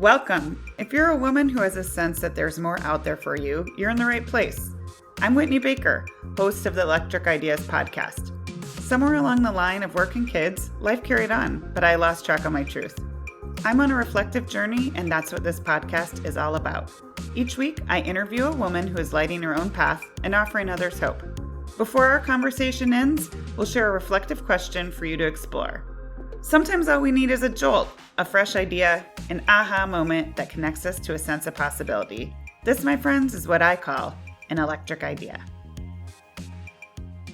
Welcome. If you're a woman who has a sense that there's more out there for you, you're in the right place. I'm Whitney Baker, host of the Electric Ideas podcast. Somewhere along the line of work and kids, life carried on, but I lost track of my truth. I'm on a reflective journey, and that's what this podcast is all about. Each week, I interview a woman who is lighting her own path and offering others hope. Before our conversation ends, we'll share a reflective question for you to explore. Sometimes all we need is a jolt, a fresh idea, an aha moment that connects us to a sense of possibility. This, my friends, is what I call an electric idea.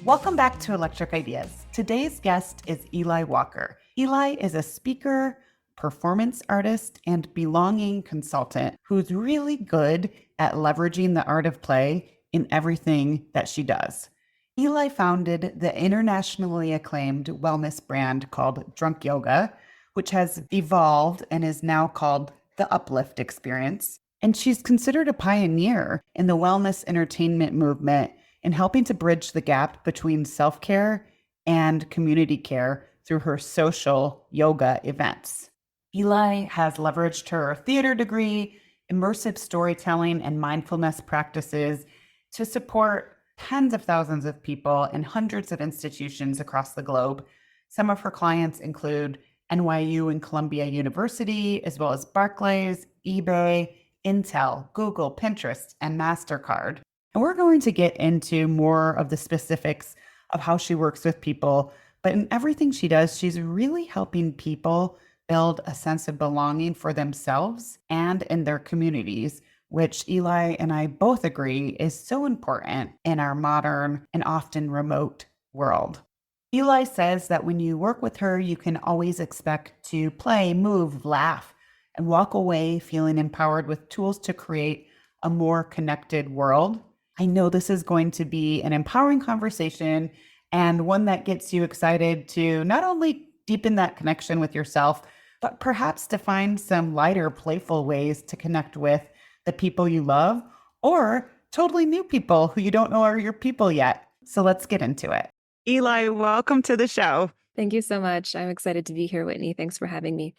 Welcome back to Electric Ideas. Today's guest is Eli Walker. Eli is a speaker, performance artist, and belonging consultant who's really good at leveraging the art of play in everything that she does. Eli founded the internationally acclaimed wellness brand called Drunk Yoga, which has evolved and is now called the Uplift Experience. And she's considered a pioneer in the wellness entertainment movement in helping to bridge the gap between self-care and community care through her social yoga events. Eli has leveraged her theater degree, immersive storytelling, and mindfulness practices to support tens of thousands of people and hundreds of institutions across the globe. Some of her clients include NYU and Columbia University, as well as Barclays, eBay, Intel, Google, Pinterest, and MasterCard. And we're going to get into more of the specifics of how she works with people, but in everything she does, she's really helping people build a sense of belonging for themselves and in their communities, which Eli and I both agree is so important in our modern and often remote world. Eli says that when you work with her, you can always expect to play, move, laugh, and walk away feeling empowered with tools to create a more connected world. I know this is going to be an empowering conversation and one that gets you excited to not only deepen that connection with yourself, but perhaps to find some lighter, playful ways to connect with the people you love or totally new people who you don't know are your people yet. So let's get into it. Eli, welcome to the show. Thank you so much. I'm excited to be here, Whitney. Thanks for having me.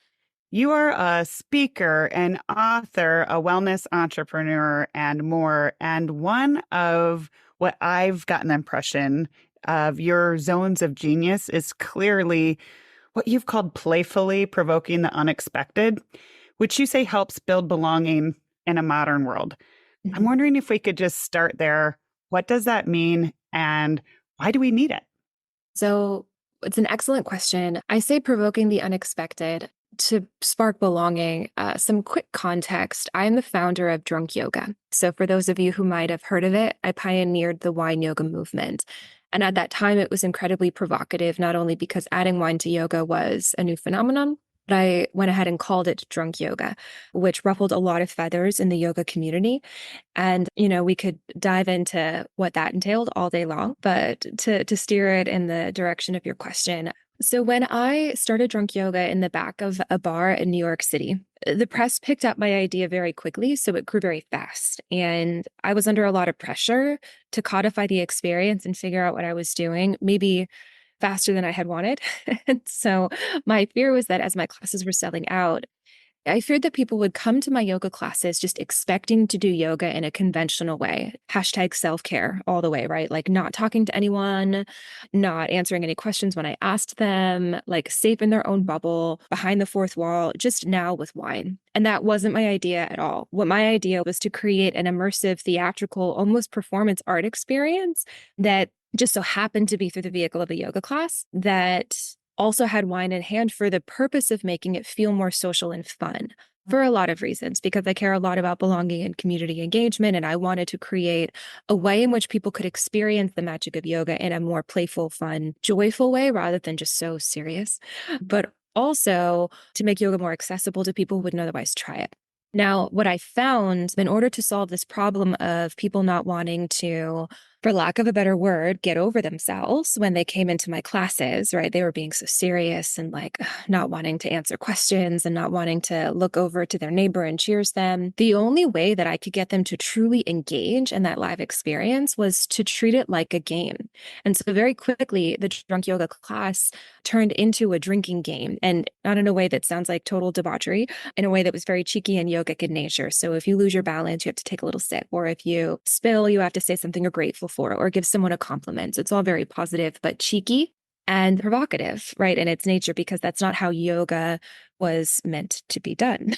You are a speaker, an author, a wellness entrepreneur, and more. And one of what I've gotten the impression of your zones of genius is clearly what you've called playfully provoking the unexpected, which you say helps build belonging in a modern world. Mm-hmm. I'm wondering if we could just start there. What does that mean and why do we need it? So it's an excellent question. I say provoking the unexpected to spark belonging. Some quick context. I'm the founder of Drunk Yoga. So for those of you who might have heard of it, I pioneered the wine yoga movement. And at that time, it was incredibly provocative, not only because adding wine to yoga was a new phenomenon, but I went ahead and called it Drunk Yoga, which ruffled a lot of feathers in the yoga community. And, we could dive into what that entailed all day long, but to steer it in the direction of your question. So when I started Drunk Yoga in the back of a bar in New York City, the press picked up my idea very quickly, so it grew very fast. And I was under a lot of pressure to codify the experience and figure out what I was doing, maybe faster than I had wanted. And so my fear was that as my classes were selling out, I feared that people would come to my yoga classes just expecting to do yoga in a conventional way. Hashtag self-care all the way, right? Like not talking to anyone, not answering any questions when I asked them, like safe in their own bubble, behind the fourth wall, just now with wine. And that wasn't my idea at all. What my idea was to create an immersive, theatrical, almost performance art experience that just so happened to be through the vehicle of a yoga class that also had wine in hand for the purpose of making it feel more social and fun for a lot of reasons, because I care a lot about belonging and community engagement. And I wanted to create a way in which people could experience the magic of yoga in a more playful, fun, joyful way rather than just so serious, but also to make yoga more accessible to people who wouldn't otherwise try it. Now, what I found in order to solve this problem of people not wanting to, for lack of a better word, get over themselves when they came into my classes, right? They were being so serious and like not wanting to answer questions and not wanting to look over to their neighbor and cheers them. The only way that I could get them to truly engage in that live experience was to treat it like a game. And so very quickly, the drunk yoga class turned into a drinking game, and not in a way that sounds like total debauchery, in a way that was very cheeky and yogic in nature. So if you lose your balance, you have to take a little sip, or if you spill, you have to say something you're grateful for, or give someone a compliment. So it's all very positive, but cheeky and provocative, right? In its nature, because that's not how yoga was meant to be done.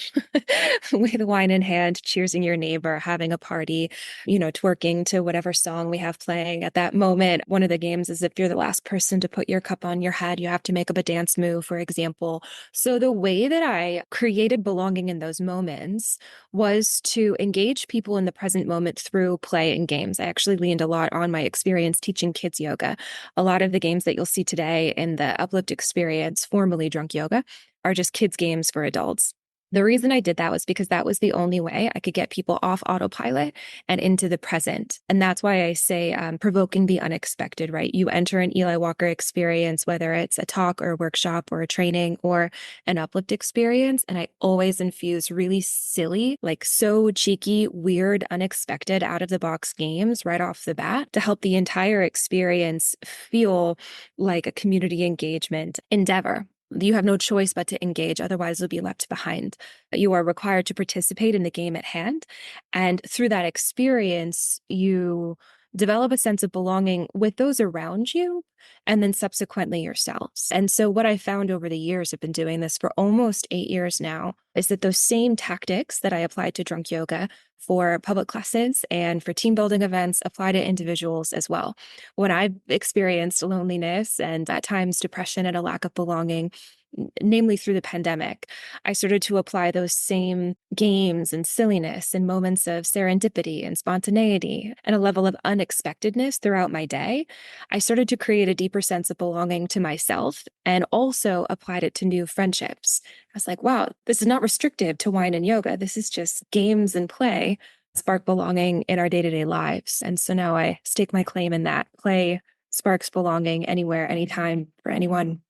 With wine in hand, cheersing your neighbor, having a party, twerking to whatever song we have playing at that moment. One of the games is if you're the last person to put your cup on your head, you have to make up a dance move, for example. So the way that I created belonging in those moments was to engage people in the present moment through play and games. I actually leaned a lot on my experience teaching kids yoga. A lot of the games that you'll see today in the Uplift experience, formerly drunk yoga, are just kids' games for adults. The reason I did that was because that was the only way I could get people off autopilot and into the present. And that's why I say provoking the unexpected, right? You enter an Eli Walker experience, whether it's a talk or a workshop or a training or an uplift experience. And I always infuse really silly, like so cheeky, weird, unexpected, out of the box games right off the bat to help the entire experience feel like a community engagement endeavor. You have no choice but to engage, otherwise, you'll be left behind. You are required to participate in the game at hand. And through that experience, you develop a sense of belonging with those around you and then subsequently yourselves. And so, what I found over the years, I've been doing this for almost 8 years now, is that those same tactics that I applied to drunk yoga for public classes and for team building events apply to individuals as well. When I've experienced loneliness and at times depression and a lack of belonging, namely through the pandemic, I started to apply those same games and silliness and moments of serendipity and spontaneity and a level of unexpectedness throughout my day. I started to create a deeper sense of belonging to myself and also applied it to new friendships. I was like, wow, this is not restrictive to wine and yoga. This is just games and play spark belonging in our day-to-day lives. And so now I stake my claim in that. Play sparks belonging anywhere, anytime, for anyone.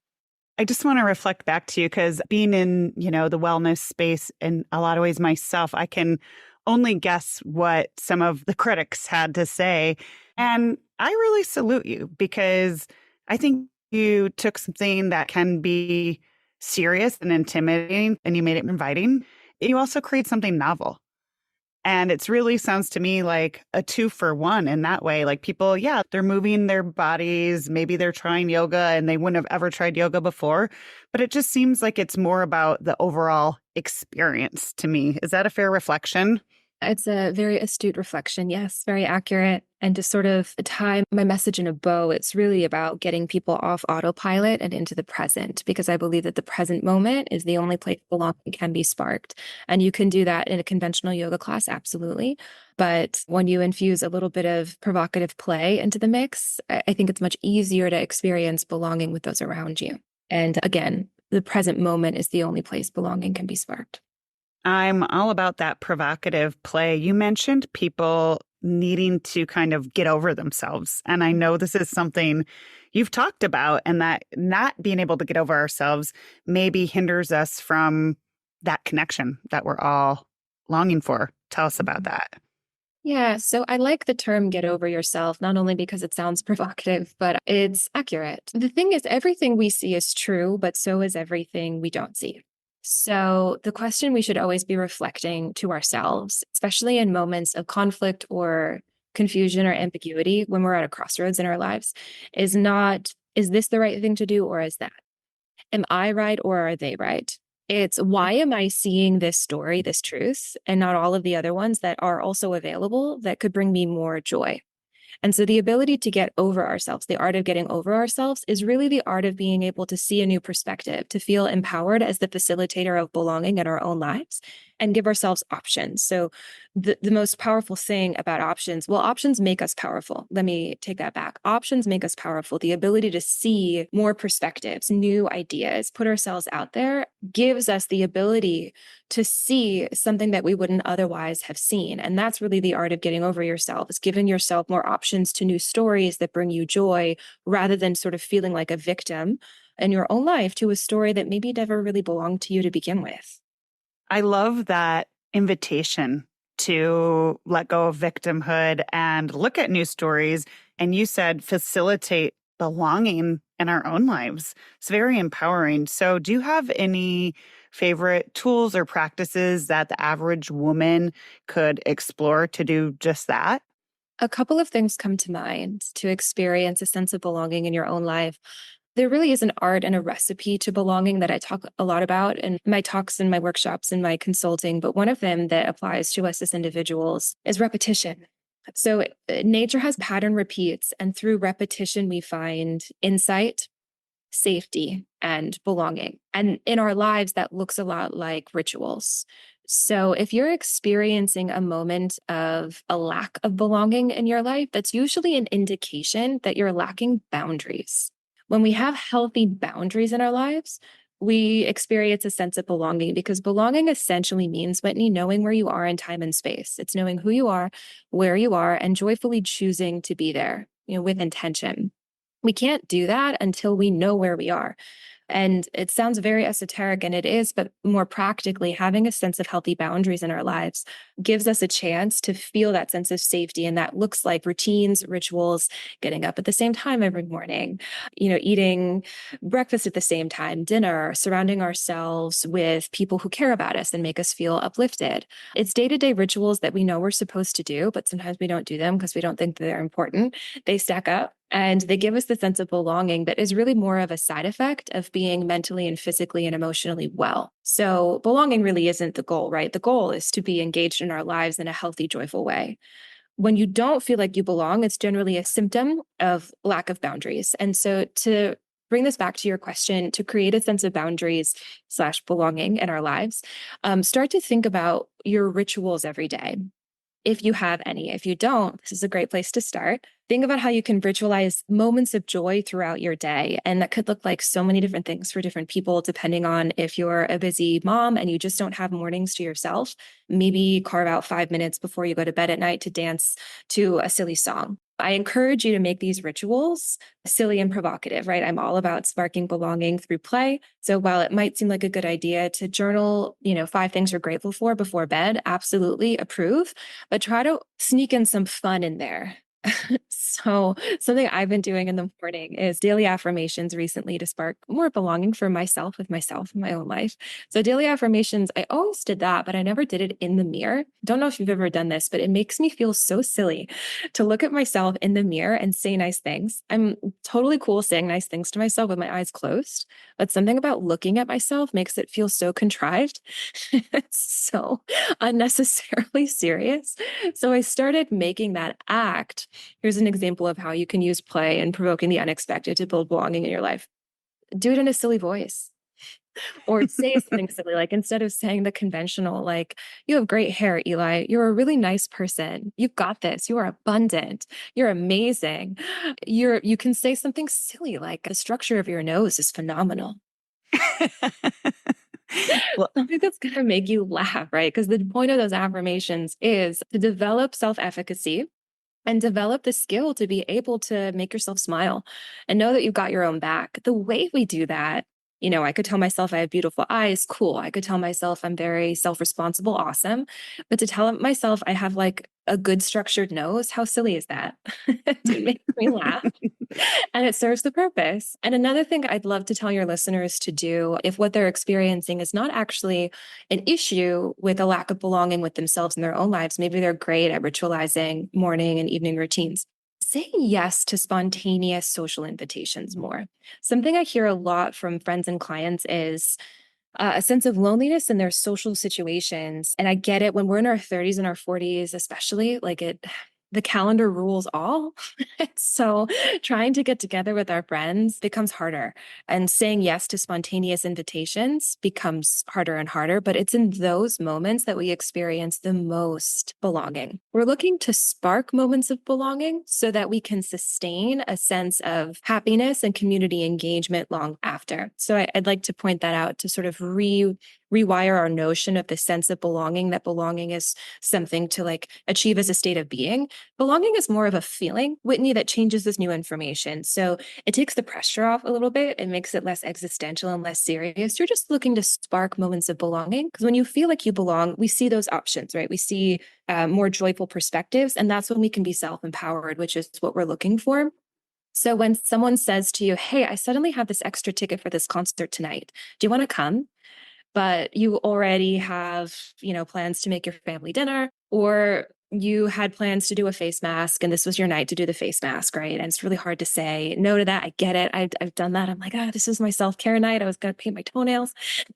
I just want to reflect back to you because being in, the wellness space in a lot of ways myself, I can only guess what some of the critics had to say. And I really salute you because I think you took something that can be serious and intimidating and you made it inviting. You also create something novel. And it really sounds to me like a 2-for-1 in that way. Like people, yeah, they're moving their bodies. Maybe they're trying yoga and they wouldn't have ever tried yoga before. But it just seems like it's more about the overall experience to me. Is that a fair reflection? It's a very astute reflection. Yes, very accurate. And to sort of tie my message in a bow, it's really about getting people off autopilot and into the present, because I believe that the present moment is the only place belonging can be sparked. And you can do that in a conventional yoga class, absolutely. But when you infuse a little bit of provocative play into the mix, I think it's much easier to experience belonging with those around you. And again, the present moment is the only place belonging can be sparked. I'm all about that provocative play. You mentioned people needing to kind of get over themselves. And I know this is something you've talked about, and that not being able to get over ourselves maybe hinders us from that connection that we're all longing for. Tell us about that. Yeah, so I like the term get over yourself, not only because it sounds provocative, but it's accurate. The thing is, everything we see is true, but so is everything we don't see. So the question we should always be reflecting to ourselves, especially in moments of conflict or confusion or ambiguity when we're at a crossroads in our lives, is not, is this the right thing to do or is that? Am I right or are they right? It's why am I seeing this story, this truth, and not all of the other ones that are also available that could bring me more joy? And so the ability to get over ourselves, the art of getting over ourselves, is really the art of being able to see a new perspective, to feel empowered as the facilitator of belonging in our own lives, and give ourselves options. So the most powerful thing about options, well, options make us powerful. Let me take that back. Options make us powerful. The ability to see more perspectives, new ideas, put ourselves out there gives us the ability to see something that we wouldn't otherwise have seen. And that's really the art of getting over yourself, is giving yourself more options to new stories that bring you joy, rather than sort of feeling like a victim in your own life to a story that maybe never really belonged to you to begin with. I love that invitation to let go of victimhood and look at new stories. And you said facilitate belonging in our own lives. It's very empowering. So, do you have any favorite tools or practices that the average woman could explore to do just that? A couple of things come to mind to experience a sense of belonging in your own life. There really is an art and a recipe to belonging that I talk a lot about in my talks and my workshops and my consulting. But one of them that applies to us as individuals is repetition. So nature has pattern repeats, and through repetition, we find insight, safety, and belonging. And in our lives, that looks a lot like rituals. So if you're experiencing a moment of a lack of belonging in your life, that's usually an indication that you're lacking boundaries. When we have healthy boundaries in our lives, we experience a sense of belonging, because belonging essentially means, Whitney, knowing where you are in time and space. It's knowing who you are, where you are, and joyfully choosing to be there, with intention. We can't do that until we know where we are. And it sounds very esoteric, and it is, but more practically, having a sense of healthy boundaries in our lives gives us a chance to feel that sense of safety. And that looks like routines, rituals, getting up at the same time every morning, eating breakfast at the same time, dinner, surrounding ourselves with people who care about us and make us feel uplifted. It's day-to-day rituals that we know we're supposed to do, but sometimes we don't do them because we don't think they're important. They stack up. And they give us the sense of belonging that is really more of a side effect of being mentally and physically and emotionally well. So belonging really isn't the goal, right? The goal is to be engaged in our lives in a healthy, joyful way. When you don't feel like you belong, it's generally a symptom of lack of boundaries. And so to bring this back to your question, to create a sense of boundaries / belonging in our lives, start to think about your rituals every day, if you have any. If you don't, this is a great place to start. Think about how you can ritualize moments of joy throughout your day. And that could look like so many different things for different people, depending on if you're a busy mom and you just don't have mornings to yourself. Maybe carve out 5 minutes before you go to bed at night to dance to a silly song. I encourage you to make these rituals silly and provocative, right? I'm all about sparking belonging through play. So while it might seem like a good idea to journal, 5 things you're grateful for before bed, absolutely approve, but try to sneak in some fun in there. So something I've been doing in the morning is daily affirmations recently to spark more belonging for myself with myself in my own life. So daily affirmations, I always did that, but I never did it in the mirror. Don't know if you've ever done this, but it makes me feel so silly to look at myself in the mirror and say nice things. I'm totally cool saying nice things to myself with my eyes closed, but something about looking at myself makes it feel so contrived. It's so unnecessarily serious. So I started making that act. Here's an example of how you can use play and provoking the unexpected to build belonging in your life. Do it in a silly voice, or say something silly, like instead of saying the conventional, like, you have great hair, Eli. You're a really nice person. You've got this. You are abundant. You're amazing. You can say something silly, like the structure of your nose is phenomenal. Well, Something that's going to make you laugh, right? Because the point of those affirmations is to develop self-efficacy and develop the skill to be able to make yourself smile and know that you've got your own back. The way we do that, I could tell myself I have beautiful eyes, cool. I could tell myself I'm very self-responsible, awesome. But to tell myself I have like a good structured nose, how silly is that? It makes me laugh. And it serves the purpose. And another thing I'd love to tell your listeners to do, if what they're experiencing is not actually an issue with a lack of belonging with themselves in their own lives, maybe they're great at ritualizing morning and evening routines. Say yes to spontaneous social invitations more. Something I hear a lot from friends and clients is a sense of loneliness in their social situations. And I get it when we're in our 30s and our 40s, especially, like the calendar rules all. So trying to get together with our friends becomes harder. And saying yes to spontaneous invitations becomes harder and harder. But it's in those moments that we experience the most belonging. We're looking to spark moments of belonging so that we can sustain a sense of happiness and community engagement long after. So I'd like to point that out to sort of rewire our notion of the sense of belonging, that belonging is something to like achieve as a state of being. Belonging is more of a feeling, Whitney, that changes this new information. So it takes the pressure off a little bit. It makes it less existential and less serious. You're just looking to spark moments of belonging. Because when you feel like you belong, we see those options, right? We see more joyful perspectives. And that's when we can be self-empowered, which is what we're looking for. So when someone says to you, hey, I suddenly have this extra ticket for this concert tonight. Do you want to come? But you already have, plans to make your family dinner, or you had plans to do a face mask and this was your night to do the face mask, right? And it's really hard to say no to that. I get it. I've done that. I'm like, this is my self-care night. I was going to paint my toenails,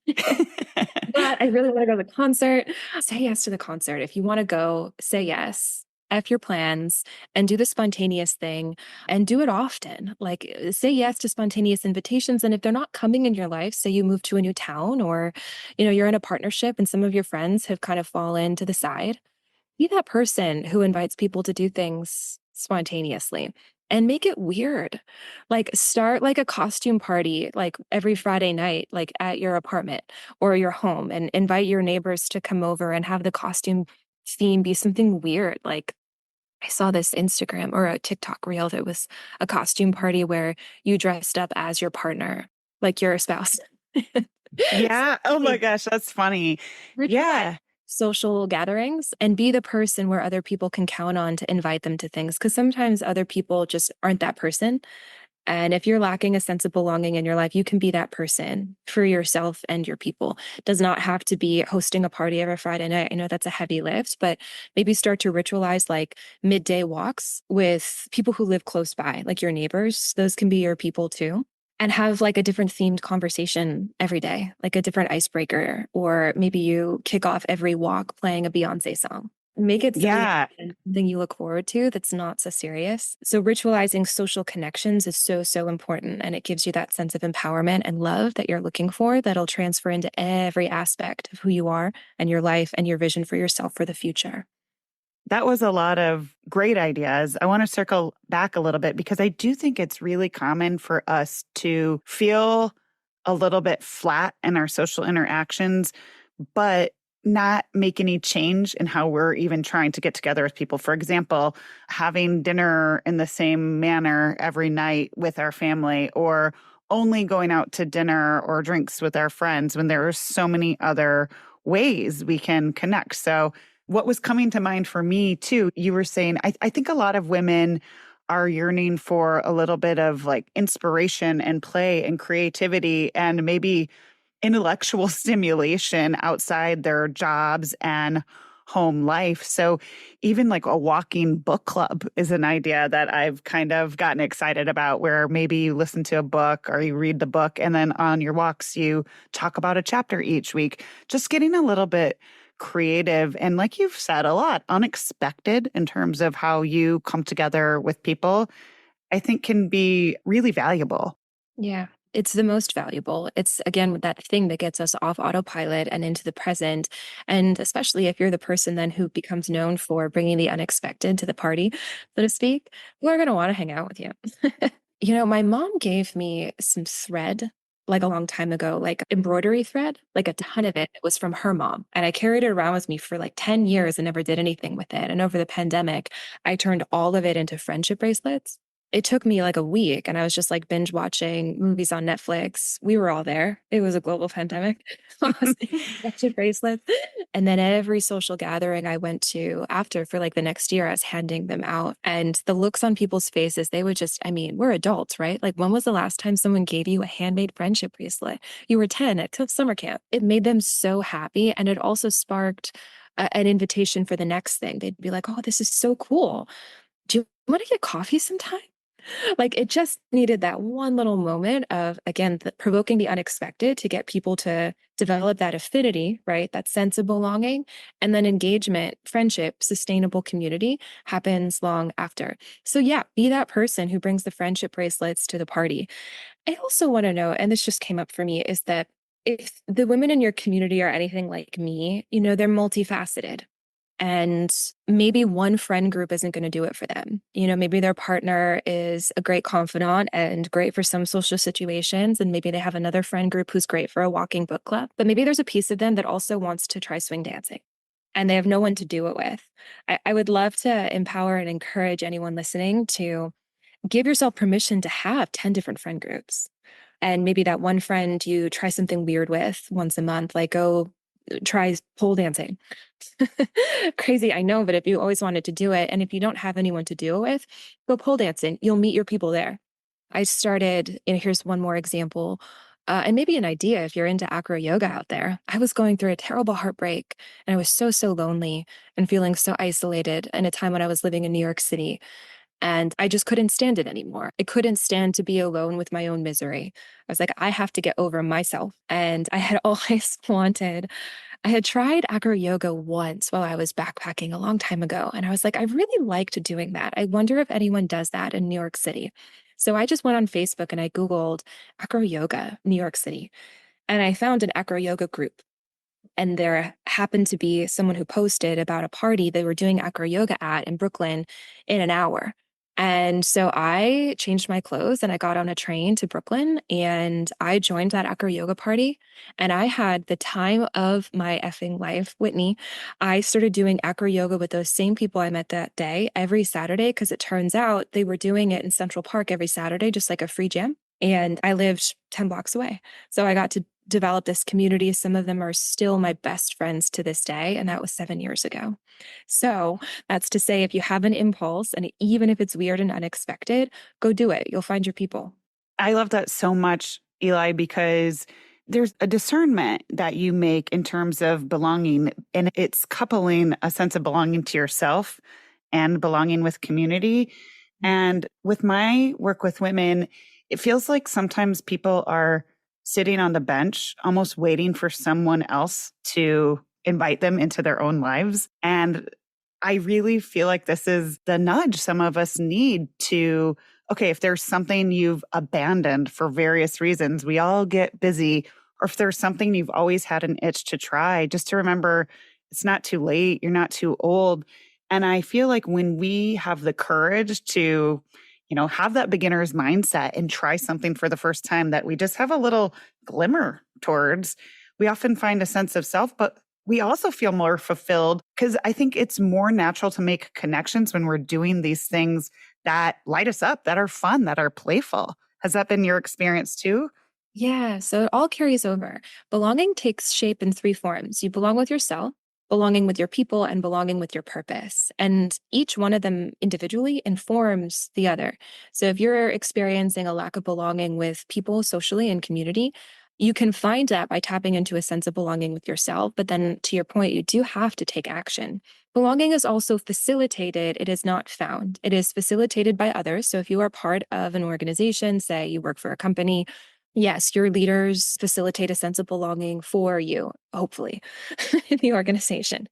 but I really want to go to the concert. Say yes to the concert. If you want to go, say yes. F your plans and do the spontaneous thing and do it often. Like say yes to spontaneous invitations. And if they're not coming in your life, say you move to a new town or, you're in a partnership and some of your friends have kind of fallen to the side, be that person who invites people to do things spontaneously and make it weird. Like start like a costume party, like every Friday night, like at your apartment or your home, and invite your neighbors to come over and have the costume theme be something weird. Like I saw this Instagram or a TikTok reel that was a costume party where you dressed up as your partner, like your spouse. Yeah. Oh my gosh, that's funny. Yeah. Social gatherings and be the person where other people can count on to invite them to things. Because sometimes other people just aren't that person. And if you're lacking a sense of belonging in your life, you can be that person for yourself and your people. It does not have to be hosting a party every Friday night. I know that's a heavy lift, but maybe start to ritualize like midday walks with people who live close by, like your neighbors. Those can be your people too. And have like a different themed conversation every day, like a different icebreaker, or maybe you kick off every walk playing a Beyonce song. Make it silly Yeah. and something you look forward to that's not so serious. So ritualizing social connections is so, so important. And it gives you that sense of empowerment and love that you're looking for that'll transfer into every aspect of who you are and your life and your vision for yourself for the future. That was a lot of great ideas. I want to circle back a little bit because I do think it's really common for us to feel a little bit flat in our social interactions, but not make any change in how we're even trying to get together with people. For example, having dinner in the same manner every night with our family, or only going out to dinner or drinks with our friends when there are so many other ways we can connect. So what was coming to mind for me too, you were saying, I think a lot of women are yearning for a little bit of like inspiration and play and creativity and maybe intellectual stimulation outside their jobs and home life. So even like a walking book club is an idea that I've kind of gotten excited about, where maybe you listen to a book or you read the book and then on your walks you talk about a chapter each week. Just getting a little bit creative and, like you've said, a lot unexpected in terms of how you come together with people, I think can be really valuable. Yeah. It's the most valuable. It's again that thing that gets us off autopilot and into the present. And especially if you're the person then who becomes known for bringing the unexpected to the party, so to speak, people are going to want to hang out with you. My mom gave me some thread like a long time ago, like embroidery thread, like a ton of it. It was from her mom. And I carried it around with me for like 10 years and never did anything with it. And over the pandemic, I turned all of it into friendship bracelets. It took me like a week and I was just like binge watching movies on Netflix. We were all there. It was a global pandemic. Friendship bracelets. And then every social gathering I went to after for like the next year, I was handing them out. And the looks on people's faces, they would just, we're adults, right? Like when was the last time someone gave you a handmade friendship bracelet? You were 10 at summer camp. It made them so happy. And it also sparked an invitation for the next thing. They'd be like, oh, this is so cool. Do you want to get coffee sometime? Like it just needed that one little moment of, again, provoking the unexpected to get people to develop that affinity, right? That sense of belonging. And then engagement, friendship, sustainable community happens long after. So, yeah, be that person who brings the friendship bracelets to the party. I also want to know, and this just came up for me, is that if the women in your community are anything like me, they're multifaceted. And maybe one friend group isn't going to do it for them. Maybe their partner is a great confidant and great for some social situations. And maybe they have another friend group who's great for a walking book club. But maybe there's a piece of them that also wants to try swing dancing and they have no one to do it with. I would love to empower and encourage anyone listening to give yourself permission to have 10 different friend groups. And maybe that one friend you try something weird with once a month, like go try pole dancing. Crazy, I know, but if you always wanted to do it, and if you don't have anyone to do it with, go pole dancing. You'll meet your people there. I started, and here's one more example, and maybe an idea if you're into acro yoga out there. I was going through a terrible heartbreak, and I was so, so lonely and feeling so isolated in a time when I was living in New York City. And I just couldn't stand it anymore. I couldn't stand to be alone with my own misery. I was like, I have to get over myself. And I had always wanted, I had tried acro yoga once while I was backpacking a long time ago. And I was like, I really liked doing that. I wonder if anyone does that in New York City. So I just went on Facebook and I Googled acro yoga, New York City. And I found an acro yoga group. And there happened to be someone who posted about a party they were doing acro yoga at in Brooklyn in an hour. And so I changed my clothes and I got on a train to Brooklyn and I joined that acro yoga party. And I had the time of my effing life. Whitney, I started doing acro yoga with those same people I met that day every Saturday because it turns out they were doing it in Central Park every Saturday, just like a free gym. And I lived 10 blocks away. So I got to develop this community. Some of them are still my best friends to this day. And that was 7 years ago. So that's to say, if you have an impulse, and even if it's weird and unexpected, go do it. You'll find your people. I love that so much, Eli, because there's a discernment that you make in terms of belonging, and it's coupling a sense of belonging to yourself and belonging with community. And with my work with women, it feels like sometimes people are sitting on the bench, almost waiting for someone else to invite them into their own lives. And I really feel like this is the nudge some of us need to, okay, if there's something you've abandoned for various reasons, we all get busy, or if there's something you've always had an itch to try, just to remember it's not too late, you're not too old. And I feel like when we have the courage to, have that beginner's mindset and try something for the first time that we just have a little glimmer towards, we often find a sense of self, but we also feel more fulfilled because I think it's more natural to make connections when we're doing these things that light us up, that are fun, that are playful. Has that been your experience too? Yeah, so it all carries over. Belonging takes shape in three forms. You belong with yourself, belonging with your people, and belonging with your purpose. And each one of them individually informs the other. So if you're experiencing a lack of belonging with people socially and community, you can find that by tapping into a sense of belonging with yourself. But then to your point, you do have to take action. Belonging is also facilitated. It is not found. It is facilitated by others. So if you are part of an organization, say you work for a company, yes, your leaders facilitate a sense of belonging for you, hopefully, in the organization.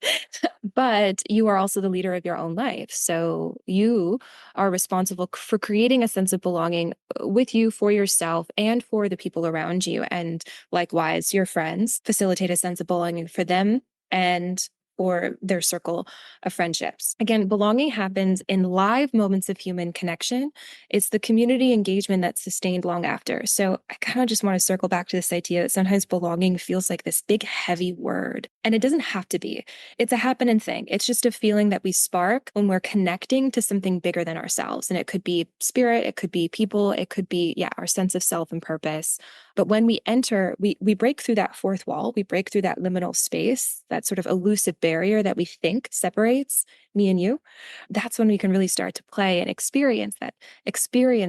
But you are also the leader of your own life. So you are responsible for creating a sense of belonging with you, for yourself, and for the people around you. And likewise, your friends facilitate a sense of belonging for them and or their circle of friendships. Again, belonging happens in live moments of human connection. It's the community engagement that's sustained long after. So I kind of just want to circle back to this idea that sometimes belonging feels like this big, heavy word. And it doesn't have to be. It's a happening thing. It's just a feeling that we spark when we're connecting to something bigger than ourselves. And it could be spirit, it could be people, it could be, our sense of self and purpose. But when we enter, we break through that fourth wall, we break through that liminal space, that sort of elusive barrier that we think separates me and you. That's when we can really start to play and experience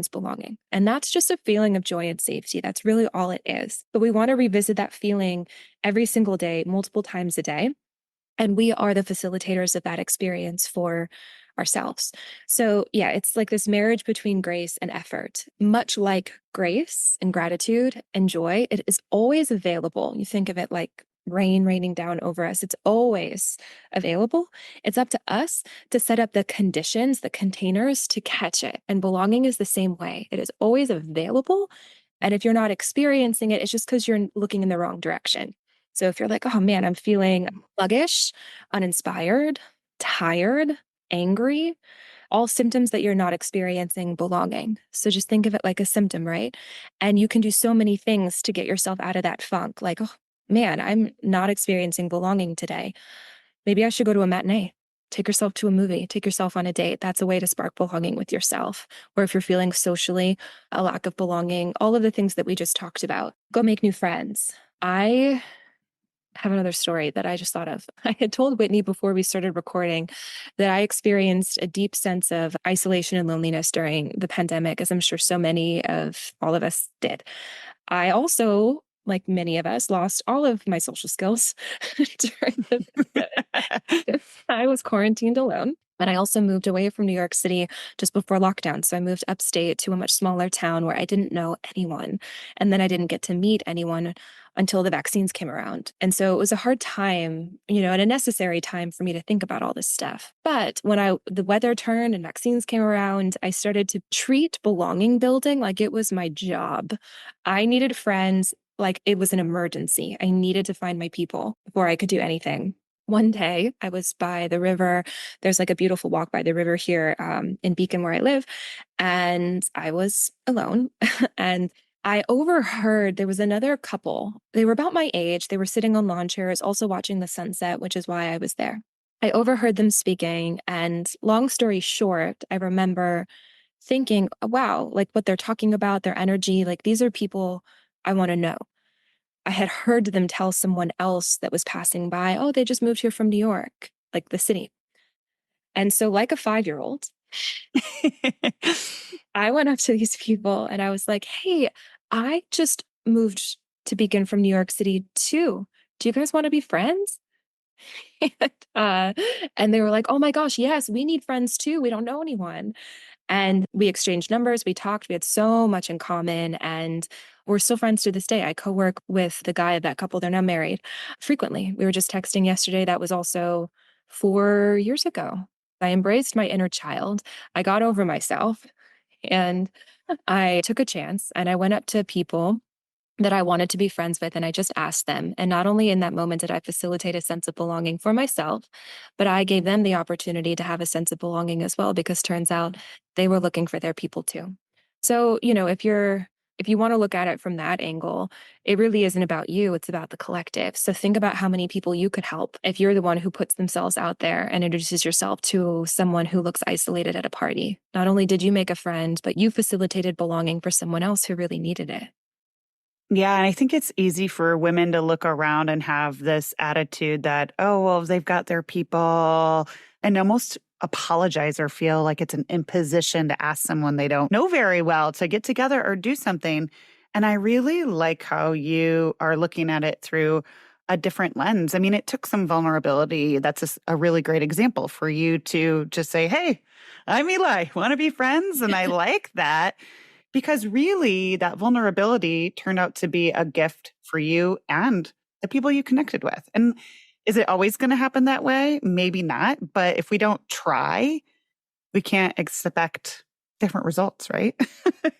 belonging. And that's just a feeling of joy and safety. That's really all it is. But we want to revisit that feeling every single day, multiple times a day. And we are the facilitators of that experience for ourselves. So, yeah, it's like this marriage between grace and effort. Much like grace and gratitude and joy, it is always available. You think of it like rain raining down over us, it's always available. It's up to us to set up the conditions, the containers to catch it. And belonging is the same way. It is always available. And if you're not experiencing it, it's just because you're looking in the wrong direction. So if you're like, oh man, I'm feeling sluggish, uninspired, tired, angry, all symptoms that you're not experiencing belonging. So just think of it like a symptom, right? And you can do so many things to get yourself out of that funk. Like, oh man, I'm not experiencing belonging today. Maybe I should go to a matinee. Take yourself to a movie, take yourself on a date. That's a way to spark belonging with yourself. Or if you're feeling socially a lack of belonging, all of the things that we just talked about, go make new friends. I have another story that I just thought of. I had told Whitney before we started recording that I experienced a deep sense of isolation and loneliness during the pandemic, as I'm sure so many of all of us did. I also, like many of us, lost all of my social skills during the pandemic. I was quarantined alone. But I also moved away from New York City just before lockdown. So I moved upstate to a much smaller town where I didn't know anyone. And then I didn't get to meet anyone until the vaccines came around. And so it was a hard time, and a necessary time for me to think about all this stuff. But when the weather turned and vaccines came around, I started to treat belonging building like it was my job. I needed friends like it was an emergency. I needed to find my people before I could do anything. One day I was by the river. There's like a beautiful walk by the river here in Beacon where I live. And I was alone. And I overheard there was another couple. They were about my age. They were sitting on lawn chairs, also watching the sunset, which is why I was there. I overheard them speaking. And long story short, I remember thinking, wow, like what they're talking about, their energy, like these are people I want to know. I had heard them tell someone else that was passing by, oh, they just moved here from New York, like the city. And so, like a 5-year-old, I went up to these people and I was like, hey, I just moved to Beacon from New York City too. Do you guys want to be friends? And they were like, oh my gosh, yes, we need friends too. We don't know anyone. And we exchanged numbers, we talked, we had so much in common, and we're still friends to this day. I co-work with the guy of that couple, they're now married, frequently. We were just texting yesterday. That was also 4 years ago. I embraced my inner child. I got over myself and I took a chance and I went up to people that I wanted to be friends with. And I just asked them. And not only in that moment did I facilitate a sense of belonging for myself, but I gave them the opportunity to have a sense of belonging as well, because turns out they were looking for their people too. So, if you want to look at it from that angle, it really isn't about you, it's about the collective. So think about how many people you could help if you're the one who puts themselves out there and introduces yourself to someone who looks isolated at a party. Not only did you make a friend, but you facilitated belonging for someone else who really needed it. Yeah, and I think it's easy for women to look around and have this attitude that, oh, well, they've got their people, and almost apologize or feel like it's an imposition to ask someone they don't know very well to get together or do something. And I really like how you are looking at it through a different lens. I mean, it took some vulnerability. That's a really great example for you to just say, hey, I'm Eli, want to be friends? And I like that. Because really, that vulnerability turned out to be a gift for you and the people you connected with. And is it always going to happen that way? Maybe not. But if we don't try, we can't expect different results, right?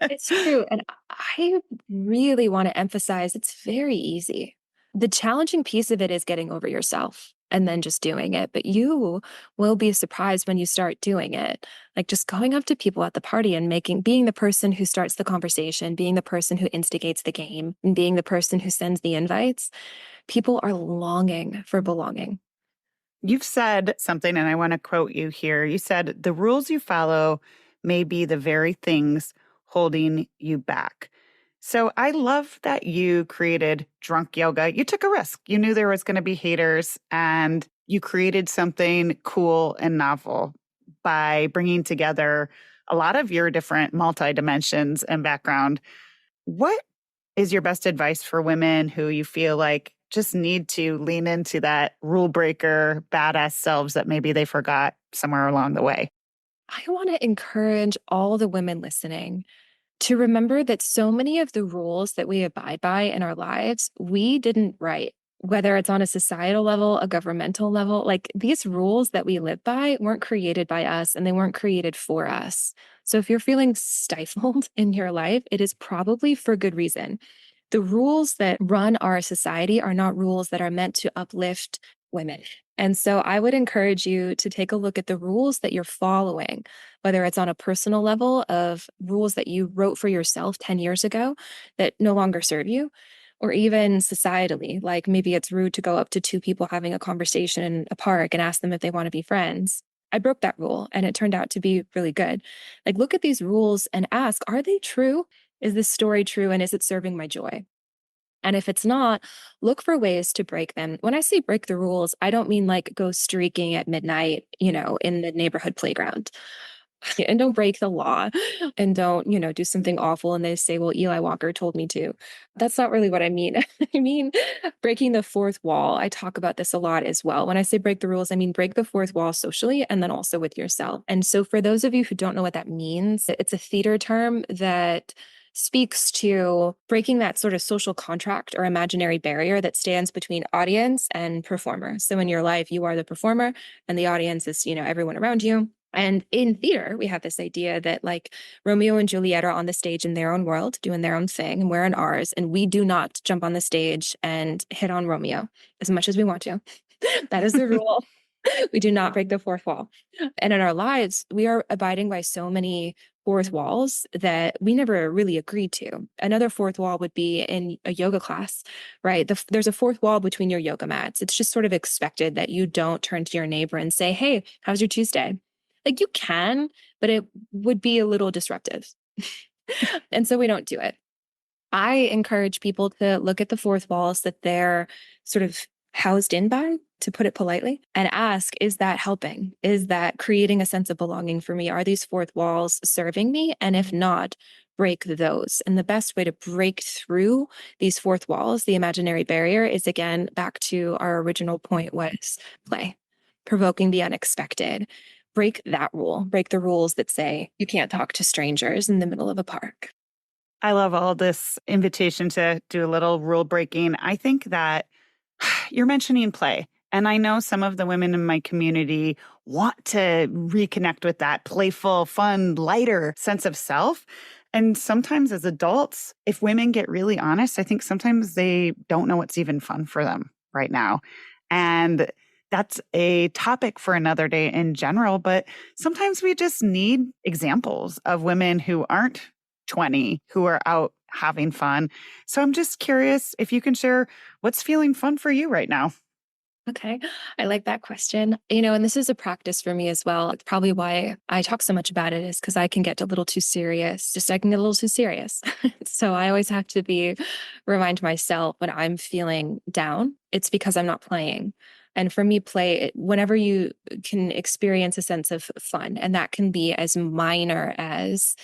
It's true. And I really want to emphasize it's very easy. The challenging piece of it is getting over yourself and then just doing it. But you will be surprised when you start doing it. Like just going up to people at the party and being the person who starts the conversation, being the person who instigates the game, and being the person who sends the invites. People are longing for belonging. You've said something, and I want to quote you here. You said, the rules you follow may be the very things holding you back. So I love that you created drunk yoga. You took a risk. You knew there was going to be haters, and you created something cool and novel by bringing together a lot of your different multi-dimensions and background. What is your best advice for women who you feel like just need to lean into that rule breaker, badass selves that maybe they forgot somewhere along the way? I want to encourage all the women listening to remember that so many of the rules that we abide by in our lives, we didn't write. Whether it's on a societal level, a governmental level, like these rules that we live by weren't created by us and they weren't created for us. So if you're feeling stifled in your life, it is probably for good reason. The rules that run our society are not rules that are meant to uplift women. And so I would encourage you to take a look at the rules that you're following, whether it's on a personal level of rules that you wrote for yourself 10 years ago that no longer serve you, or even societally, like maybe it's rude to go up to two people having a conversation in a park and ask them if they want to be friends. I broke that rule and it turned out to be really good. Like, look at these rules and ask, are they true? Is this story true? And is it serving my joy? And if it's not, look for ways to break them. When I say break the rules, I don't mean like go streaking at midnight, in the neighborhood playground. And don't break the law and don't, do something awful. And they say, well, Eli Walker told me to. That's not really what I mean. I mean, breaking the fourth wall. I talk about this a lot as well. When I say break the rules, I mean break the fourth wall socially and then also with yourself. And so for those of you who don't know what that means, it's a theater term that speaks to breaking that sort of social contract or imaginary barrier that stands between audience and performer. So in your life, you are the performer and the audience is, everyone around you. And in theater, we have this idea that like Romeo and Juliet are on the stage in their own world, doing their own thing, and we're in ours. And we do not jump on the stage and hit on Romeo as much as we want to. That is the rule. We do not break the fourth wall. And in our lives, we are abiding by so many fourth walls that we never really agreed to. Another fourth wall would be in a yoga class, right? There's a fourth wall between your yoga mats. It's just sort of expected that you don't turn to your neighbor and say, hey, how's your Tuesday? Like you can, but it would be a little disruptive. And so we don't do it. I encourage people to look at the fourth walls that they're sort of housed in by, to put it politely, and ask, is that helping? Is that creating a sense of belonging for me? Are these fourth walls serving me? And if not, break those. And the best way to break through these fourth walls, the imaginary barrier, is again, back to our original point was play, provoking the unexpected. Break that rule, break the rules that say you can't talk to strangers in the middle of a park. I love all this invitation to do a little rule breaking. I think that you're mentioning play. And I know some of the women in my community want to reconnect with that playful, fun, lighter sense of self. And sometimes as adults, if women get really honest, I think sometimes they don't know what's even fun for them right now. And that's a topic for another day in general. But sometimes we just need examples of women who aren't 20 who are out having fun. So I'm just curious if you can share what's feeling fun for you right now. Okay. I like that question. And this is a practice for me as well. It's probably why I talk so much about it is because I can get a little too serious. I can get a little too serious. So I always have to remind myself when I'm feeling down, it's because I'm not playing. And for me, play, whenever you can experience a sense of fun, and that can be as minor as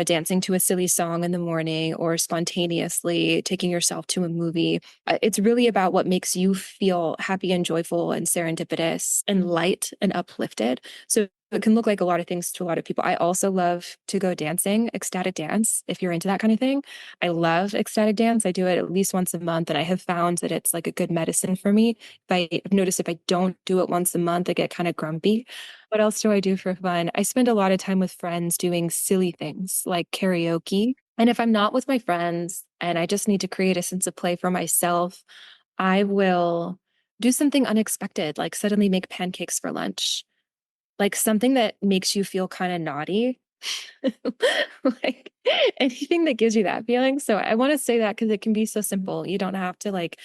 dancing to a silly song in the morning or spontaneously taking yourself to a movie. It's really about what makes you feel happy and joyful and serendipitous and light and uplifted. So it can look like a lot of things to a lot of people. I also love to go dancing, ecstatic dance, if you're into that kind of thing. I love ecstatic dance. I do it at least once a month, and I have found that it's like a good medicine for me. I've noticed if I don't do it once a month, I get kind of grumpy. What else do I do for fun? I spend a lot of time with friends doing silly things like karaoke. And if I'm not with my friends and I just need to create a sense of play for myself, I will do something unexpected, like suddenly make pancakes for lunch, like something that makes you feel kind of naughty. Like anything that gives you that feeling. So I want to say that because it can be so simple. You don't have to like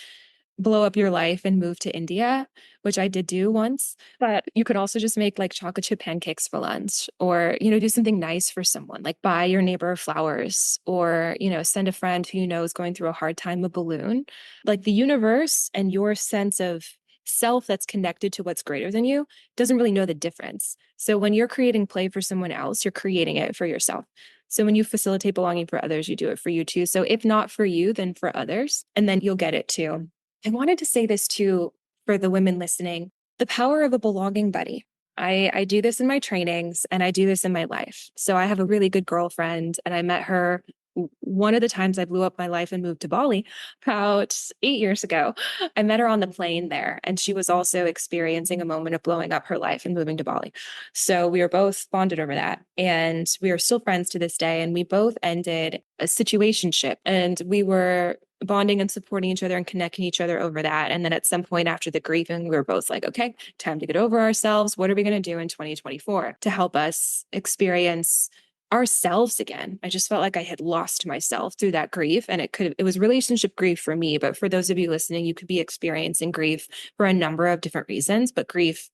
blow up your life and move to India, which I did do once. But you could also just make like chocolate chip pancakes for lunch or, do something nice for someone, like buy your neighbor flowers or, send a friend who you know is going through a hard time a balloon. Like the universe and your sense of self that's connected to what's greater than you doesn't really know the difference. So when you're creating play for someone else, you're creating it for yourself. So when you facilitate belonging for others, you do it for you too. So if not for you, then for others, and then you'll get it too. I wanted to say this too for the women listening, the power of a belonging buddy. I do this in my trainings and I do this in my life. So I have a really good girlfriend and I met her one of the times I blew up my life and moved to Bali about 8 years ago. I met her on the plane there, and she was also experiencing a moment of blowing up her life and moving to Bali. So we were both bonded over that, and we are still friends to this day. And we both ended a situationship, and we were bonding and supporting each other and connecting each other over that. And then at some point after the grieving, we were both like, okay, time to get over ourselves. What are we going to do in 2024 to help us experience ourselves again? I just felt like I had lost myself through that grief. And it was relationship grief for me. But for those of you listening, you could be experiencing grief for a number of different reasons, but grief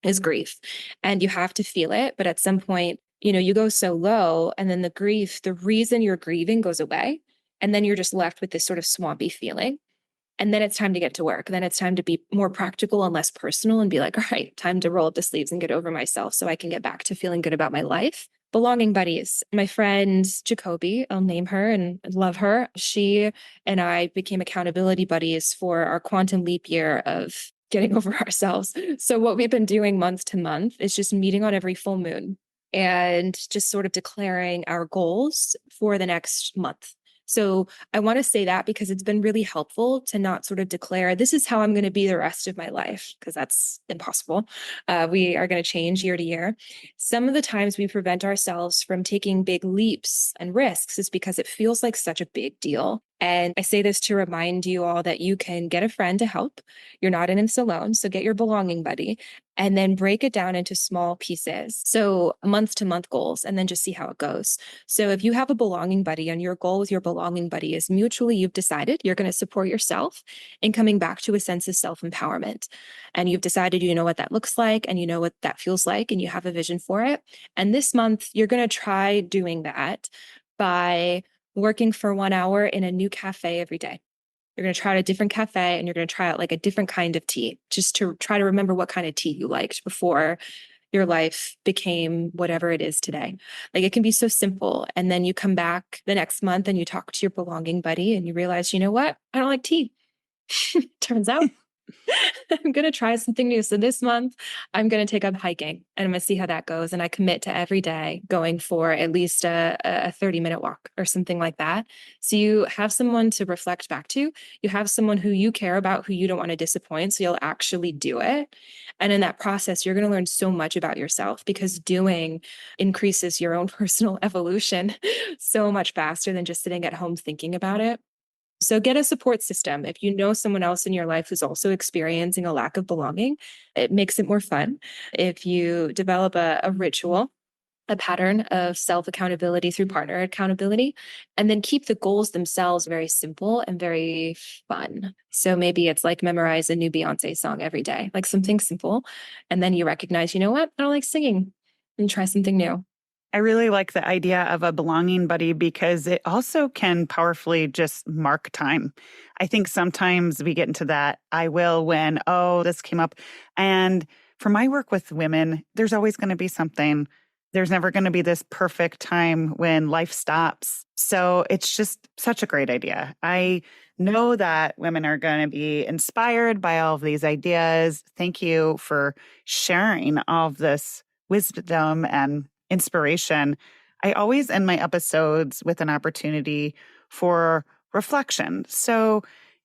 is grief and you have to feel it. But at some point, you go so low and then the reason you're grieving goes away. And then you're just left with this sort of swampy feeling. And then it's time to get to work. Then it's time to be more practical and less personal and be like, all right, time to roll up the sleeves and get over myself so I can get back to feeling good about my life. Belonging buddies. My friend Jacoby, I'll name her and love her. She and I became accountability buddies for our quantum leap year of getting over ourselves. So what we've been doing month to month is just meeting on every full moon and just sort of declaring our goals for the next month. So I want to say that because it's been really helpful to not sort of declare, this is how I'm going to be the rest of my life, because that's impossible. We are going to change year to year. Some of the times we prevent ourselves from taking big leaps and risks is because it feels like such a big deal. And I say this to remind you all that you can get a friend to help. You're not in this alone. So get your belonging buddy and then break it down into small pieces. So month to month goals, and then just see how it goes. So if you have a belonging buddy and your goal with your belonging buddy is mutually, you've decided you're going to support yourself in coming back to a sense of self-empowerment. And you've decided you know what that looks like and you know what that feels like and you have a vision for it. And this month, you're going to try doing that by working for 1 hour in a new cafe every day. You're going to try out a different cafe and you're going to try out like a different kind of tea, just to try to remember what kind of tea you liked before your life became whatever it is today. Like it can be so simple. And then you come back the next month and you talk to your belonging buddy and you realize, you know what? I don't like tea. Turns out I'm going to try something new. So this month, I'm going to take up hiking and I'm going to see how that goes. And I commit to every day going for at least a 30-minute walk or something like that. So you have someone to reflect back to. You have someone who you care about, who you don't want to disappoint. So you'll actually do it. And in that process, you're going to learn so much about yourself because doing increases your own personal evolution so much faster than just sitting at home thinking about it. So get a support system. If you know someone else in your life who's also experiencing a lack of belonging, it makes it more fun. If you develop a ritual, a pattern of self-accountability through partner accountability, and then keep the goals themselves very simple and very fun. So maybe it's like memorize a new Beyonce song every day, like something simple. And then you recognize, you know what? I don't like singing, and try something new. I really like the idea of a belonging buddy because it also can powerfully just mark time. I think sometimes we get into that I will when, oh, this came up. And for my work with women, there's always going to be something. There's never going to be this perfect time when life stops. So it's just such a great idea. I know that women are going to be inspired by all of these ideas. Thank you for sharing all of this wisdom and inspiration. I always end my episodes with an opportunity for reflection. So,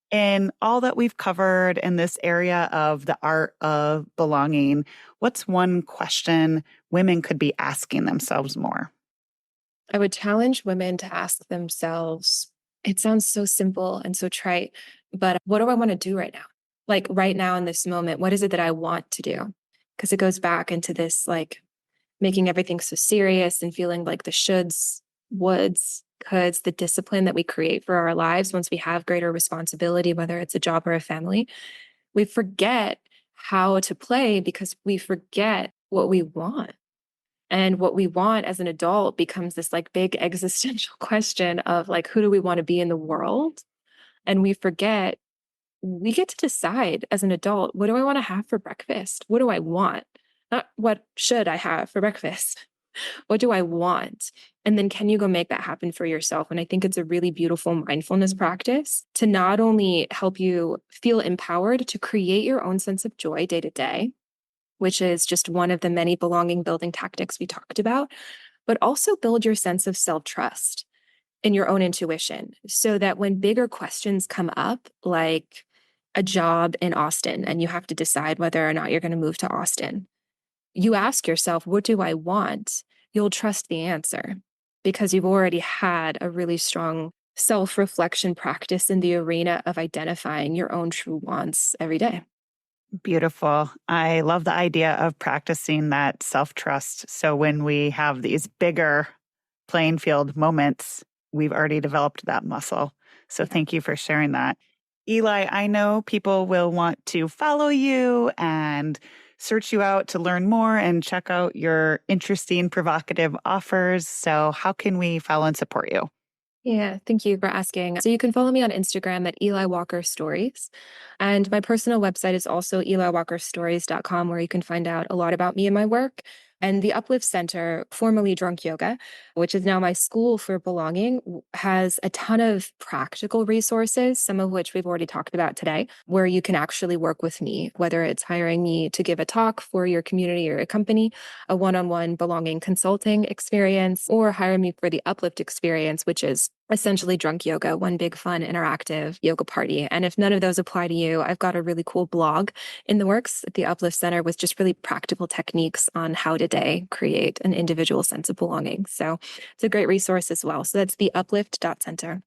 in all that we've covered in this area of the art of belonging, what's one question women could be asking themselves more? I would challenge women to ask themselves, it sounds so simple and so trite, but what do I want to do right now? Like right now in this moment, what is it that I want to do? Because it goes back into this like making everything so serious and feeling like the shoulds, woulds, coulds, the discipline that we create for our lives once we have greater responsibility, whether it's a job or a family, we forget how to play because we forget what we want. And what we want as an adult becomes this like big existential question of like, who do we want to be in the world? And we forget we get to decide as an adult, what do I want to have for breakfast? What do I want? Not what should I have for breakfast? What do I want? And then can you go make that happen for yourself? And I think it's a really beautiful mindfulness practice to not only help you feel empowered to create your own sense of joy day to day, which is just one of the many belonging building tactics we talked about, but also build your sense of self-trust in your own intuition so that when bigger questions come up, like a job in Austin, and you have to decide whether or not you're going to move to Austin, you ask yourself, what do I want? You'll trust the answer because you've already had a really strong self-reflection practice in the arena of identifying your own true wants every day. Beautiful. I love the idea of practicing that self-trust. So when we have these bigger playing field moments, we've already developed that muscle. So thank you for sharing that. Eli, I know people will want to follow you and search you out to learn more and check out your interesting, provocative offers. So how can we follow and support you? Yeah, thank you for asking. So you can follow me on Instagram at Eli Walker Stories. And my personal website is also eliwalkerstories.com, where you can find out a lot about me and my work. And the Uplift Center, formerly Drunk Yoga, which is now my school for belonging, has a ton of practical resources, some of which we've already talked about today, where you can actually work with me, whether it's hiring me to give a talk for your community or a company, a one-on-one belonging consulting experience, or hire me for the Uplift experience, which is essentially drunk yoga, one big fun interactive yoga party. And if none of those apply to you, I've got a really cool blog in the works at the Uplift Center with just really practical techniques on how today create an individual sense of belonging. So it's a great resource as well. So that's the uplift.center.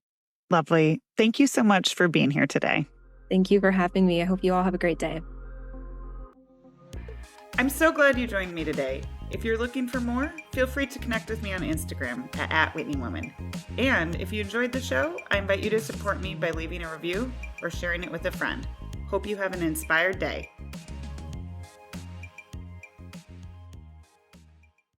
Lovely. Thank you so much for being here today. Thank you for having me. I hope you all have a great day. I'm so glad you joined me today. If you're looking for more, feel free to connect with me on Instagram at @WhitneyWoman. And if you enjoyed the show, I invite you to support me by leaving a review or sharing it with a friend. Hope you have an inspired day.